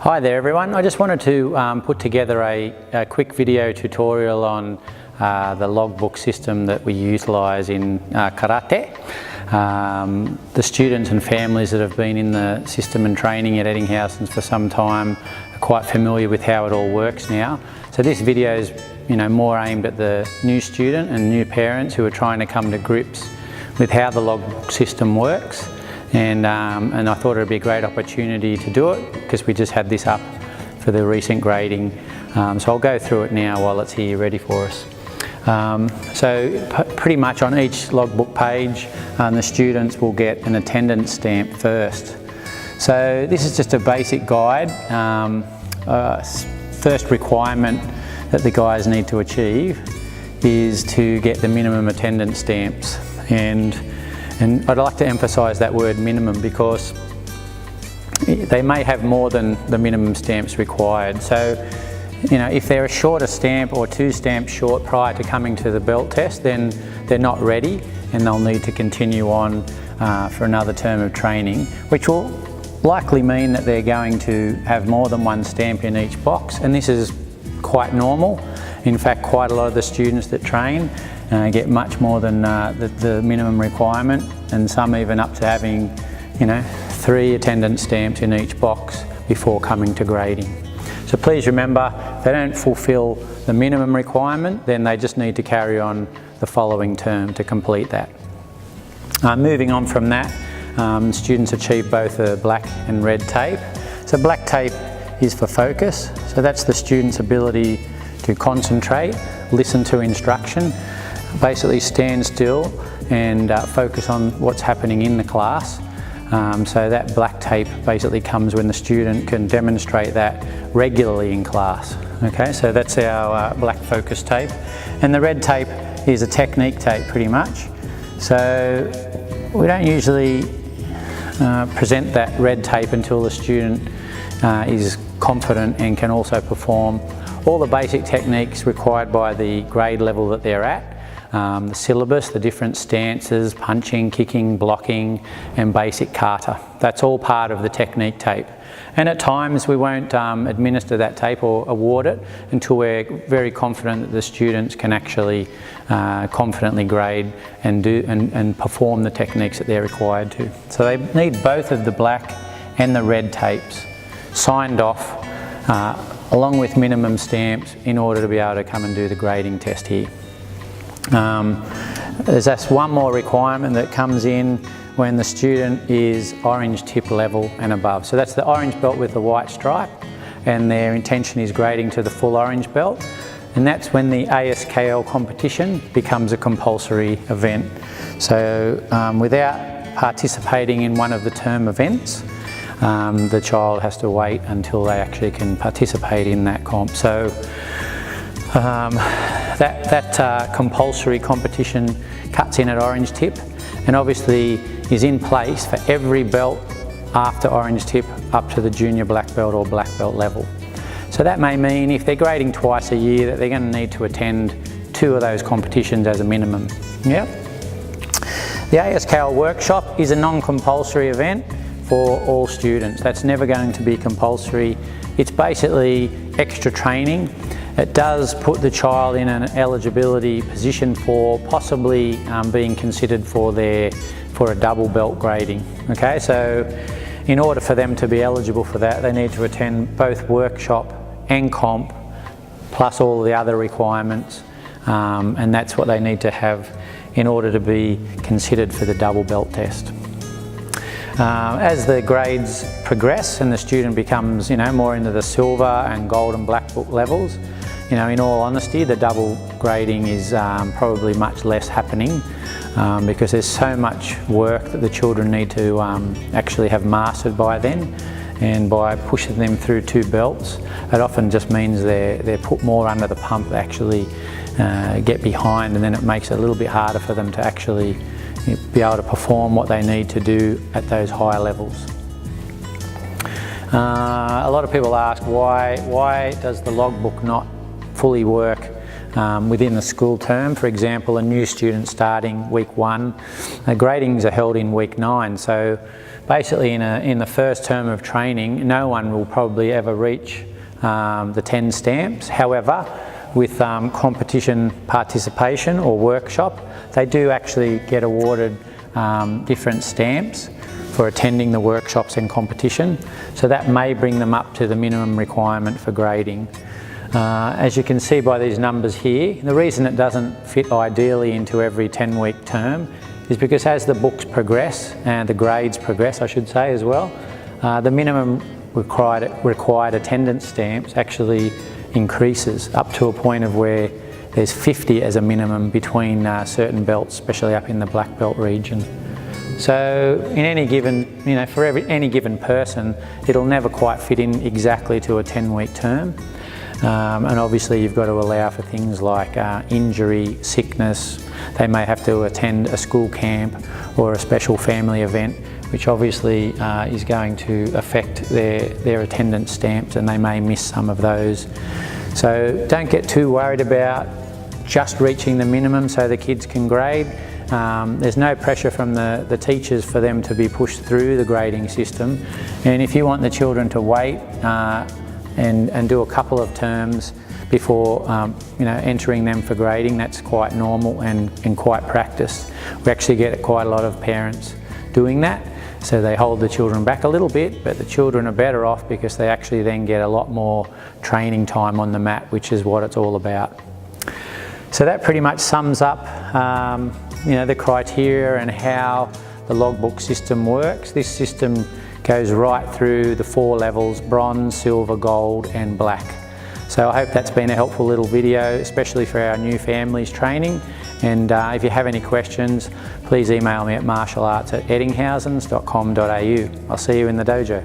Hi there everyone, I just wanted to put together a quick video tutorial on the logbook system that we utilise in karate. The students and families that have been in the system and training at Ettingshausens for some time are quite familiar with how it all works now. So this video is more aimed at the new student and new parents who are trying to come to grips with how the logbook system works. And I thought it would be a great opportunity to do it because we just had this up for the recent grading. So I'll go through it now while it's here ready for us. So pretty much on each logbook page the students will get an attendance stamp first. So this is just a basic guide. First requirement that the guys need to achieve is to get the minimum attendance stamps. And I'd like to emphasise that word minimum because they may have more than the minimum stamps required. So, if they're a shorter stamp or 2 stamps short prior to coming to the belt test, then they're not ready and they'll need to continue on for another term of training, which will likely mean that they're going to have more than 1 stamp in each box, and this is quite normal. In fact, quite a lot of the students that train get much more than the minimum requirement, and some even up to having 3 attendance stamps in each box before coming to grading. So please remember, if they don't fulfil the minimum requirement, then they just need to carry on the following term to complete that. Moving on from that, students achieve both a black and red tape. So black tape is for focus, so that's the student's ability to concentrate, listen to instruction, basically stand still and focus on what's happening in the class. So that black tape basically comes when the student can demonstrate that regularly in class. Okay, so that's our black focus tape. And the red tape is a technique tape pretty much. So we don't usually present that red tape until the student is confident and can also perform all the basic techniques required by the grade level that they're at. The syllabus, the different stances, punching, kicking, blocking and basic kata. That's all part of the technique tape. And at times we won't administer that tape or award it until we're very confident that the students can actually confidently grade and perform the techniques that they're required to. So they need both of the black and the red tapes signed off along with minimum stamps in order to be able to come and do the grading test here. There's just one more requirement that comes in when the student is orange tip level and above. So that's the orange belt with the white stripe, and their intention is grading to the full orange belt, and that's when the ASKL competition becomes a compulsory event. So without participating in one of the term events, the child has to wait until they actually can participate in that comp. So that compulsory competition cuts in at orange tip and obviously is in place for every belt after orange tip up to the junior black belt or black belt level. So that may mean if they're grading twice a year that they're going to need to attend 2 of those competitions as a minimum. Yep. The ASKL workshop is a non-compulsory event for all students. That's never going to be compulsory. It's basically extra training. It does put the child in an eligibility position for possibly being considered for a double belt grading. Okay, so in order for them to be eligible for that, they need to attend both workshop and comp, plus all the other requirements, and that's what they need to have in order to be considered for the double belt test. As the grades progress and the student becomes more into the silver and gold and black book levels, in all honesty, the double grading is probably much less happening because there's so much work that the children need to actually have mastered by then, and by pushing them through 2 belts, it often just means they're put more under the pump, they actually get behind, and then it makes it a little bit harder for them to actually be able to perform what they need to do at those higher levels. A lot of people ask why does the logbook not fully work within the school term. For example, a new student starting week 1, gradings are held in week 9, so basically in the first term of training, no one will probably ever reach the 10 stamps. However, with competition participation or workshop, they do actually get awarded different stamps for attending the workshops and competition. So that may bring them up to the minimum requirement for grading. As you can see by these numbers here, the reason it doesn't fit ideally into every 10-week term is because as the books progress, and the grades progress I should say as well, the minimum required attendance stamps actually increases up to a point of where there's 50 as a minimum between certain belts, especially up in the black belt region. So in any given, for any given person, it'll never quite fit in exactly to a 10-week term. And obviously you've got to allow for things like injury, sickness. They may have to attend a school camp or a special family event, which obviously is going to affect their attendance stamps, and they may miss some of those. So don't get too worried about just reaching the minimum so the kids can grade. There's no pressure from the teachers for them to be pushed through the grading system, and if you want the children to wait and do a couple of terms before entering them for grading, that's quite normal and quite practiced. We actually get quite a lot of parents doing that, so they hold the children back a little bit, but the children are better off because they actually then get a lot more training time on the mat, which is what it's all about. So that pretty much sums up the criteria and how the logbook system works. This system goes right through the 4 levels: bronze, silver, gold and black. So I hope that's been a helpful little video, especially for our new families training. And if you have any questions, please email me at martialarts@ettingshausens.com.au. I'll see you in the dojo.